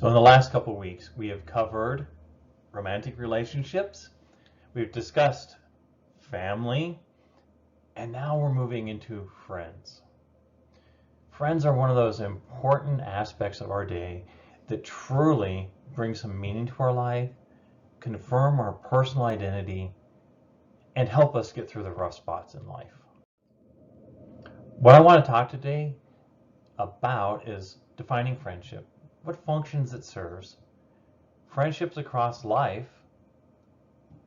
So in the last couple of weeks, we have covered romantic relationships, we've discussed family, and now we're moving into friends. Friends are one of those important aspects of our day that truly bring some meaning to our life, confirm our personal identity, and help us get through the rough spots in life. What I want to talk today about is defining friendship, what functions it serves, friendships across life,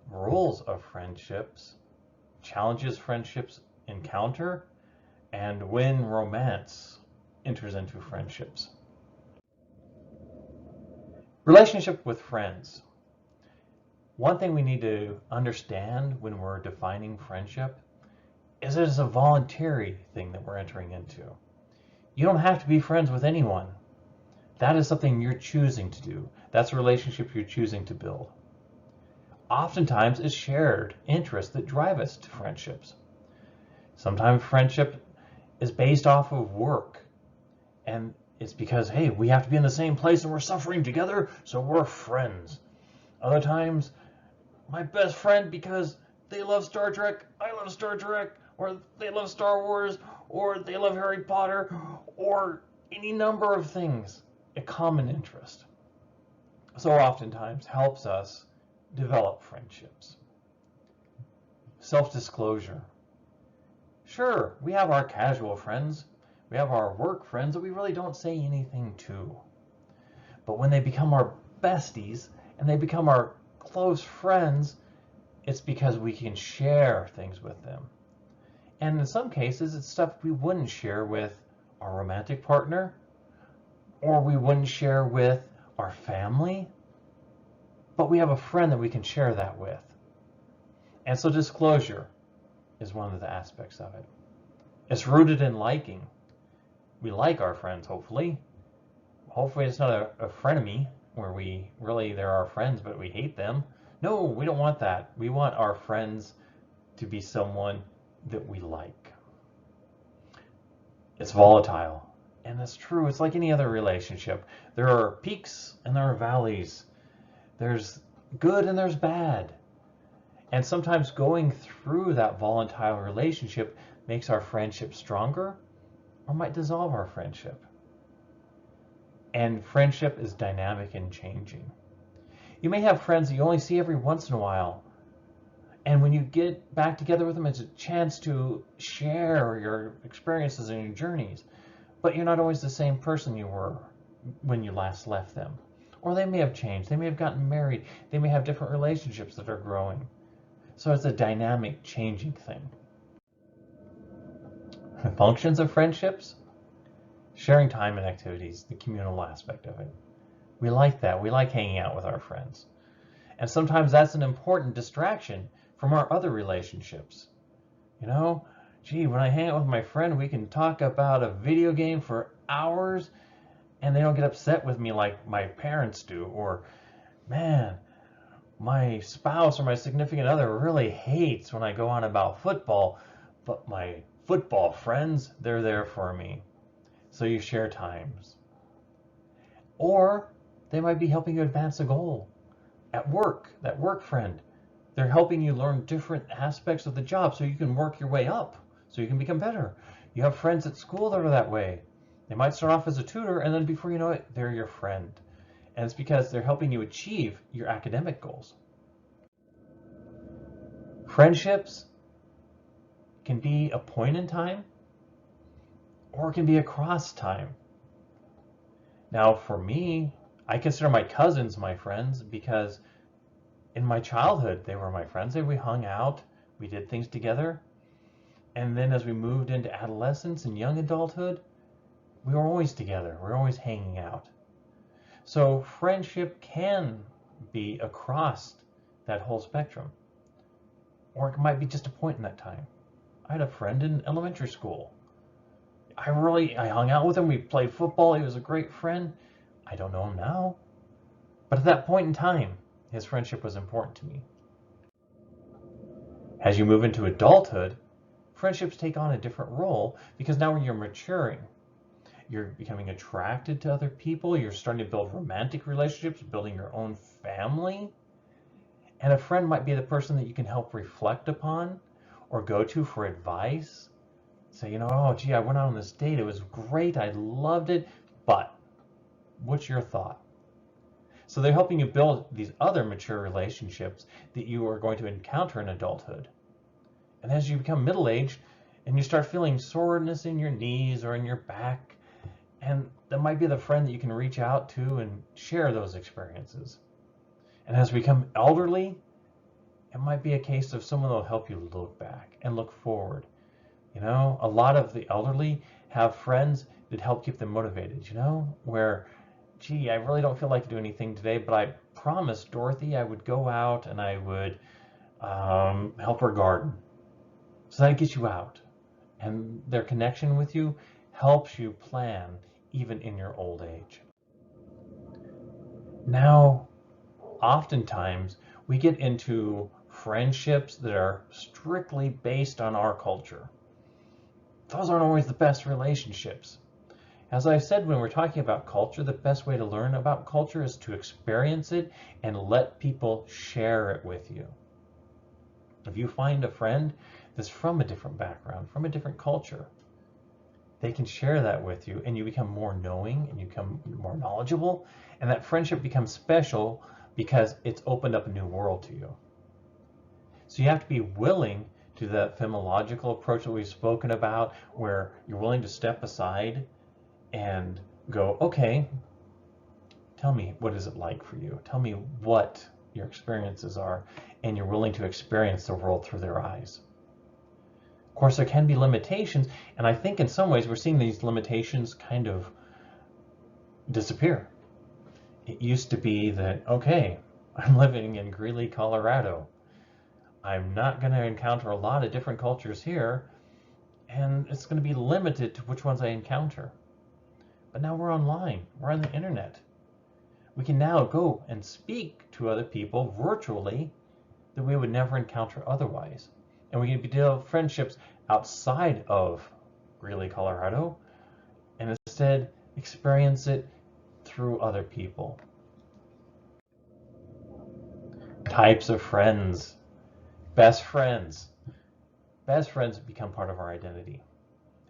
rules of friendships, challenges friendships encounter, and when romance enters into friendships. Relationship with friends. One thing we need to understand when we're defining friendship is it is a voluntary thing that we're entering into. You don't have to be friends with anyone. That is something you're choosing to do. That's a relationship you're choosing to build. Oftentimes, it's shared interests that drive us to friendships. Sometimes friendship is based off of work, and it's because, hey, we have to be in the same place and we're suffering together, so we're friends. Other times, my best friend because they love Star Trek, I love Star Trek, or they love Star Wars, or they love Harry Potter, or any number of things, a common interest. So oftentimes helps us develop friendships. Self-disclosure. Sure, we have our casual friends, we have our work friends that we really don't say anything to. But when they become our besties and they become our close friends, it's because we can share things with them. And in some cases, it's stuff we wouldn't share with our romantic partner, or we wouldn't share with our family, but we have a friend that we can share that with. And so disclosure is one of the aspects of it. It's rooted in liking. We like our friends, hopefully. Hopefully it's not a frenemy where they're our friends, but we hate them. No, we don't want that. We want our friends to be someone that we like. It's volatile. And that's true. It's like any other relationship. There are peaks and there are valleys. There's good and there's bad. And sometimes going through that volatile relationship makes our friendship stronger or might dissolve our friendship. And friendship is dynamic and changing. You may have friends that you only see every once in a while. And when you get back together with them, it's a chance to share your experiences and your journeys. But you're not always the same person you were when you last left them. Or they may have changed. They may have gotten married. They may have different relationships that are growing. So it's a dynamic, changing thing. The functions of friendships, sharing time and activities, the communal aspect of it. We like that. We like hanging out with our friends. And sometimes that's an important distraction from our other relationships. You know, gee, when I hang out with my friend, we can talk about a video game for hours and they don't get upset with me like my parents do. Or, man, my spouse or my significant other really hates when I go on about football, but my football friends, they're there for me. So you share times. Or they might be helping you advance a goal. At work, that work friend, they're helping you learn different aspects of the job so you can work your way up, so you can become better. You have friends at school that are that way. They might start off as a tutor, and then before you know it, they're your friend. And it's because they're helping you achieve your academic goals. Friendships can be a point in time, or it can be across time. Now, for me, I consider my cousins my friends because in my childhood, they were my friends. We hung out, we did things together. And then as we moved into adolescence and young adulthood, we were always together. We were always hanging out. So friendship can be across that whole spectrum. Or it might be just a point in that time. I had a friend in elementary school. I hung out with him. We played football. He was a great friend. I don't know him now. But at that point in time, his friendship was important to me. As you move into adulthood, friendships take on a different role because now you're maturing. you're becoming attracted to other people, you're starting to build romantic relationships, building your own family. And a friend might be the person that you can help reflect upon or go to for advice. Say, oh, gee, I went out on this date. It was great. I loved it. But what's your thought? So they're helping you build these other mature relationships that you are going to encounter in adulthood. And as you become middle-aged and you start feeling soreness in your knees or in your back, and that might be the friend that you can reach out to and share those experiences. And as we become elderly, it might be a case of someone that will help you look back and look forward. A lot of the elderly have friends that help keep them motivated, where, gee, I really don't feel like to do anything today, but I promised Dorothy I would go out and I would help her garden. So that gets you out. And their connection with you helps you plan even in your old age. Now, oftentimes we get into friendships that are strictly based on our culture. Those aren't always the best relationships. As I've said, when we're talking about culture, the best way to learn about culture is to experience it and let people share it with you. If you find a friend that's from a different background, from a different culture, they can share that with you and you become more knowing and you become more knowledgeable, and that friendship becomes special because it's opened up a new world to you. So you have to be willing to that phenomenological approach that we've spoken about, where you're willing to step aside and go, okay, tell me, what is it like for you? Tell me what your experiences are, and you're willing to experience the world through their eyes. Of course, there can be limitations, and I think in some ways we're seeing these limitations kind of disappear. It used to be that, okay, I'm living in Greeley, Colorado. I'm not going to encounter a lot of different cultures here, and it's going to be limited to which ones I encounter. But now we're online, we're on the internet. We can now go and speak to other people virtually that we would never encounter otherwise. And we can build friendships outside of Greeley, Colorado, and instead experience it through other people. Types of friends. Best friends. Best friends become part of our identity.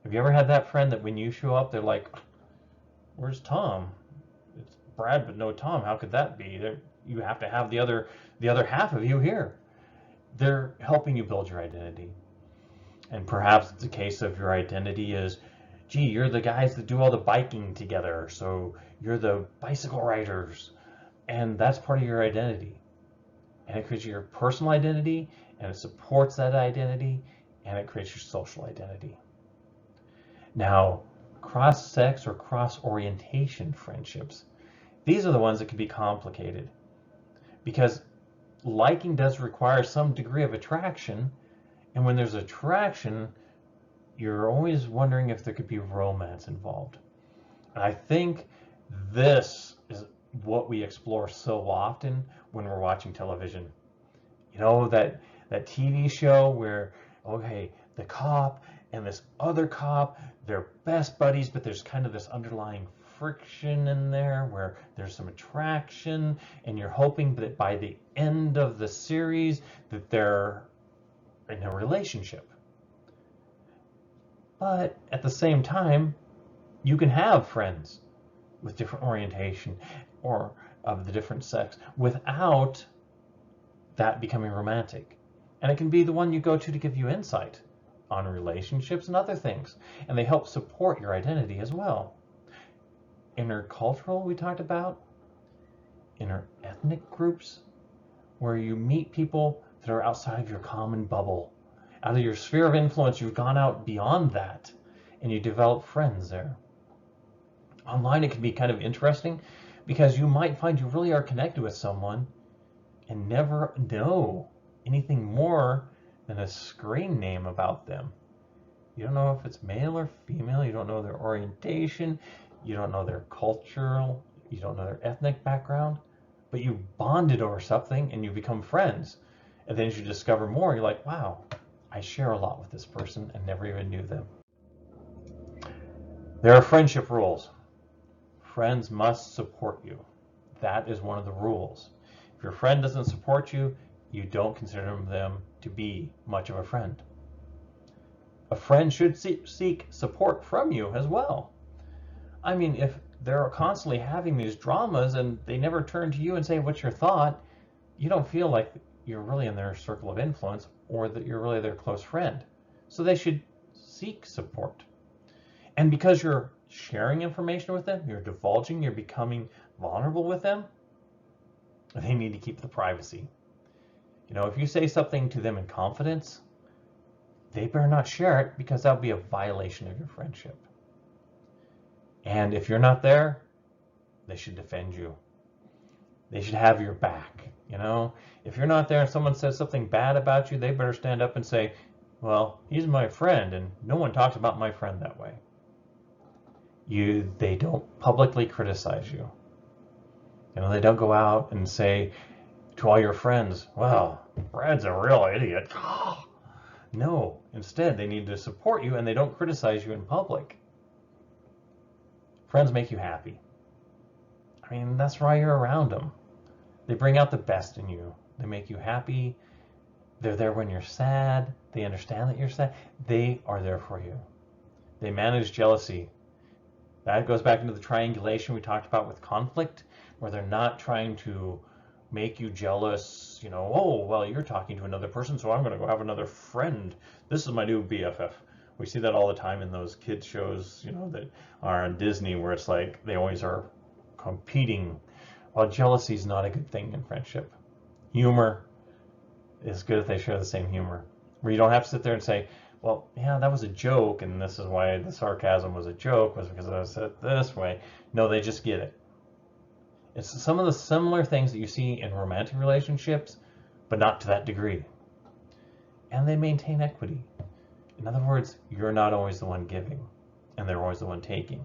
Have you ever had that friend that when you show up, they're like, where's Tom? It's Brad, but no Tom. How could that be? You have to have the other half of you here. They're helping you build your identity. And perhaps it's a case of your identity is, gee, you're the guys that do all the biking together, so you're the bicycle riders, and that's part of your identity. And it creates your personal identity, and it supports that identity, and it creates your social identity. Now, cross-sex or cross-orientation friendships, these are the ones that can be complicated, because liking does require some degree of attraction, and when there's attraction, you're always wondering if there could be romance involved. And I think this is what we explore so often when we're watching television. That TV show where, okay, the cop and this other cop, they're best buddies, but there's kind of this underlying friction in there where there's some attraction, and you're hoping that by the end of the series that they're in a relationship. But at the same time, you can have friends with different orientation or of the different sex without that becoming romantic. And it can be the one you go to give you insight on relationships and other things. And they help support your identity as well. Intercultural, we talked about. Interethnic groups, where you meet people that are outside of your common bubble. Out of your sphere of influence, you've gone out beyond that, and you develop friends there. Online, it can be kind of interesting because you might find you really are connected with someone and never know anything more than a screen name about them. You don't know if it's male or female, you don't know their orientation, you don't know their cultural, you don't know their ethnic background, but you bonded over something and you become friends. And then as you discover more, you're like, wow, I share a lot with this person and never even knew them. There are friendship rules. Friends must support you. That is one of the rules. If your friend doesn't support you, you don't consider them to be much of a friend. A friend should seek support from you as well. I mean, if they're constantly having these dramas and they never turn to you and say, what's your thought? You don't feel like you're really in their circle of influence or that you're really their close friend. So they should seek support. And because you're sharing information with them, you're divulging, you're becoming vulnerable with them, they need to keep the privacy. You know, if you say something to them in confidence, they better not share it because that would be a violation of your friendship. And if you're not there, they should defend you. They should have your back. You know, if you're not there and someone says something bad about you, they better stand up and say, well, he's my friend and no one talks about my friend that way. They don't publicly criticize you. You know, they don't go out and say to all your friends, well, Brad's a real idiot. No, instead they need to support you and they don't criticize you in public. Friends make you happy. I mean, that's why you're around them. They bring out the best in you. They make you happy. They're there when you're sad. They understand that you're sad. They are there for you. They manage jealousy. That goes back into the triangulation we talked about with conflict, where they're not trying to make you jealous, you know, oh, well, you're talking to another person, so I'm going to go have another friend. This is my new BFF. We see that all the time in those kids shows, you know, that are on Disney, where it's like they always are competing. Well, jealousy is not a good thing in friendship. Humor is good if they share the same humor, where you don't have to sit there and say, well, yeah, that was a joke, and this is why the sarcasm was a joke, was because I said it this way. No, they just get it. It's some of the similar things that you see in romantic relationships, but not to that degree. And they maintain equity. In other words, you're not always the one giving, and they're always the one taking.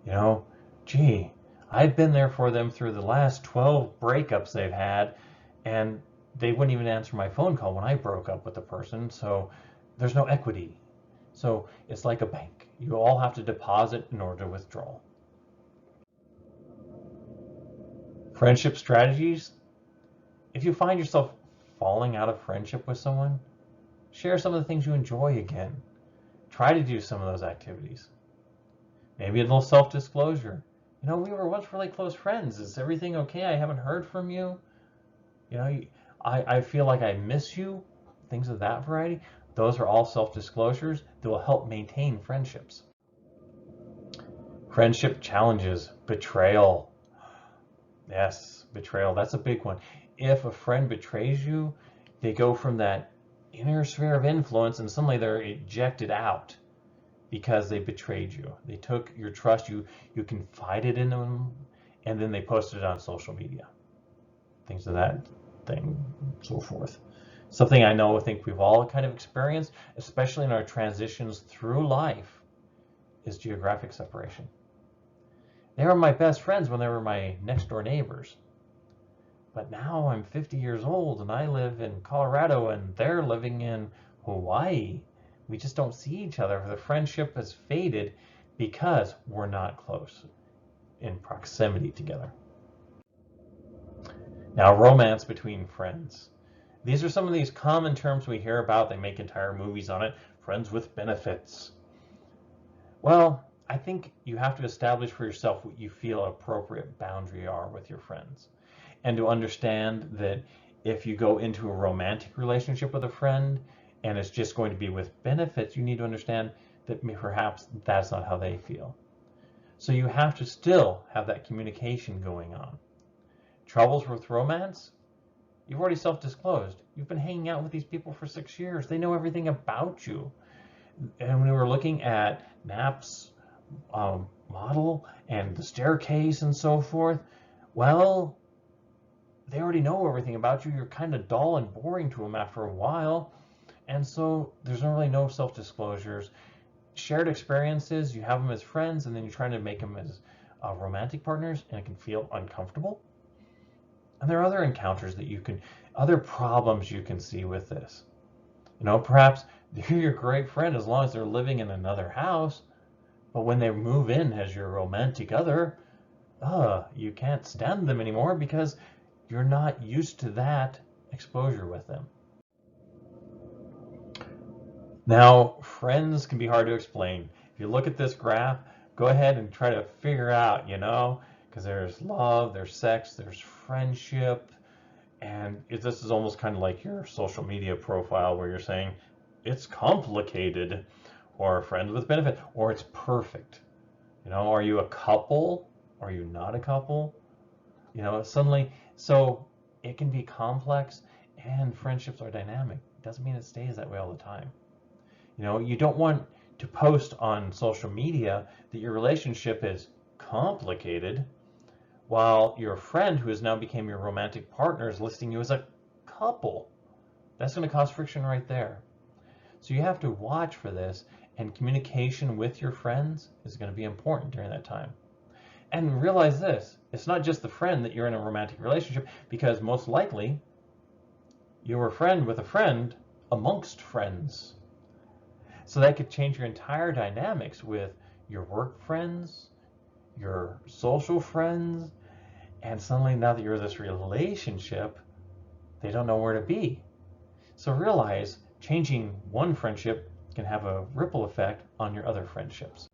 You know, gee, I've been there for them through the last 12 breakups they've had, and they wouldn't even answer my phone call when I broke up with the person, so there's no equity. So it's like a bank. You all have to deposit in order to withdraw. Friendship strategies. If you find yourself falling out of friendship with someone, share some of the things you enjoy again. Try to do some of those activities. Maybe a little self-disclosure. You know, we were once really close friends. Is everything okay? I haven't heard from you. You know, I feel like I miss you. Things of that variety. Those are all self-disclosures that will help maintain friendships. Friendship challenges. Betrayal. Yes, betrayal. That's a big one. If a friend betrays you, they go from that inner sphere of influence and suddenly they're ejected out because they betrayed you. They took your trust, you confided in them, and then they posted it on social media. Things of that thing, so forth. Something I think we've all kind of experienced, especially in our transitions through life, is geographic separation. They were my best friends when they were my next door neighbors. But now I'm 50 years old and I live in Colorado and they're living in Hawaii. We just don't see each other. The friendship has faded because we're not close in proximity together. Now, romance between friends. These are some of these common terms we hear about. They make entire movies on it. Friends with benefits. Well, I think you have to establish for yourself what you feel appropriate boundary are with your friends. And to understand that if you go into a romantic relationship with a friend and it's just going to be with benefits, you need to understand that perhaps that's not how they feel. So you have to still have that communication going on. Troubles with romance? You've already self-disclosed. You've been hanging out with these people for 6 years. They know everything about you. And when we were looking at Knapp's model and the staircase and so forth, well, they already know everything about you. You're kind of dull and boring to them after a while. And so there's really no self-disclosures. Shared experiences, you have them as friends, and then you're trying to make them as romantic partners, and it can feel uncomfortable. And there are other encounters that other problems you can see with this. You know, perhaps they're your great friend as long as they're living in another house, But when they move in as your romantic other, you can't stand them anymore because you're not used to that exposure with them. Now, friends can be hard to explain. If you look at this graph, go ahead and try to figure out, because there's love, there's sex, there's friendship, and this is almost kind of like your social media profile where you're saying it's complicated, or friends with benefit, or it's perfect. Are you a couple? Are you not a couple? Suddenly, so it can be complex, and friendships are dynamic. It doesn't mean it stays that way all the time. You don't want to post on social media that your relationship is complicated while your friend who has now become your romantic partner is listing you as a couple. That's going to cause friction right there. So you have to watch for this, and communication with your friends is going to be important during that time. And realize this, it's not just the friend that you're in a romantic relationship, because most likely you're a friend with a friend amongst friends. So that could change your entire dynamics with your work friends, your social friends, and suddenly now that you're in this relationship, they don't know where to be. So realize changing one friendship can have a ripple effect on your other friendships.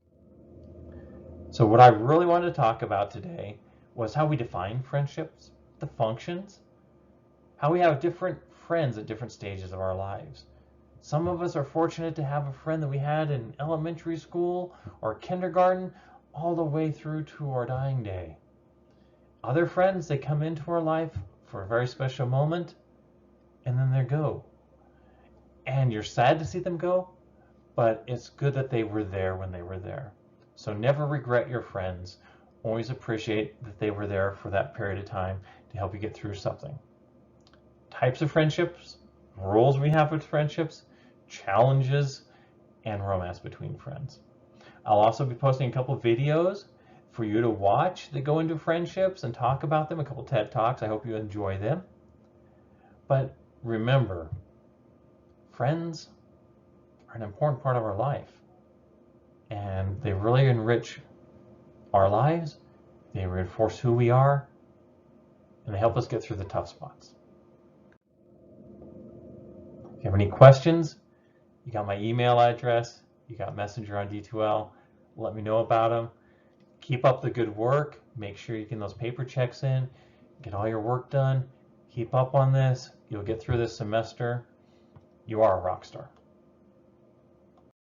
So what I really wanted to talk about today was how we define friendships, the functions, how we have different friends at different stages of our lives. Some of us are fortunate to have a friend that we had in elementary school or kindergarten all the way through to our dying day. Other friends, they come into our life for a very special moment and then they go. And you're sad to see them go, but it's good that they were there when they were there. So never regret your friends. Always appreciate that they were there for that period of time to help you get through something. Types of friendships, rules we have with friendships, challenges, and romance between friends. I'll also be posting a couple of videos for you to watch that go into friendships and talk about them, a couple TED Talks. I hope you enjoy them. But remember, friends are an important part of our life, and they really enrich our lives, they reinforce who we are, and they help us get through the tough spots. If you have any questions, you got my email address, you got Messenger on D2L, let me know about them. Keep up the good work, make sure you get those paper checks in, get all your work done, keep up on this, you'll get through this semester. You are a rock star.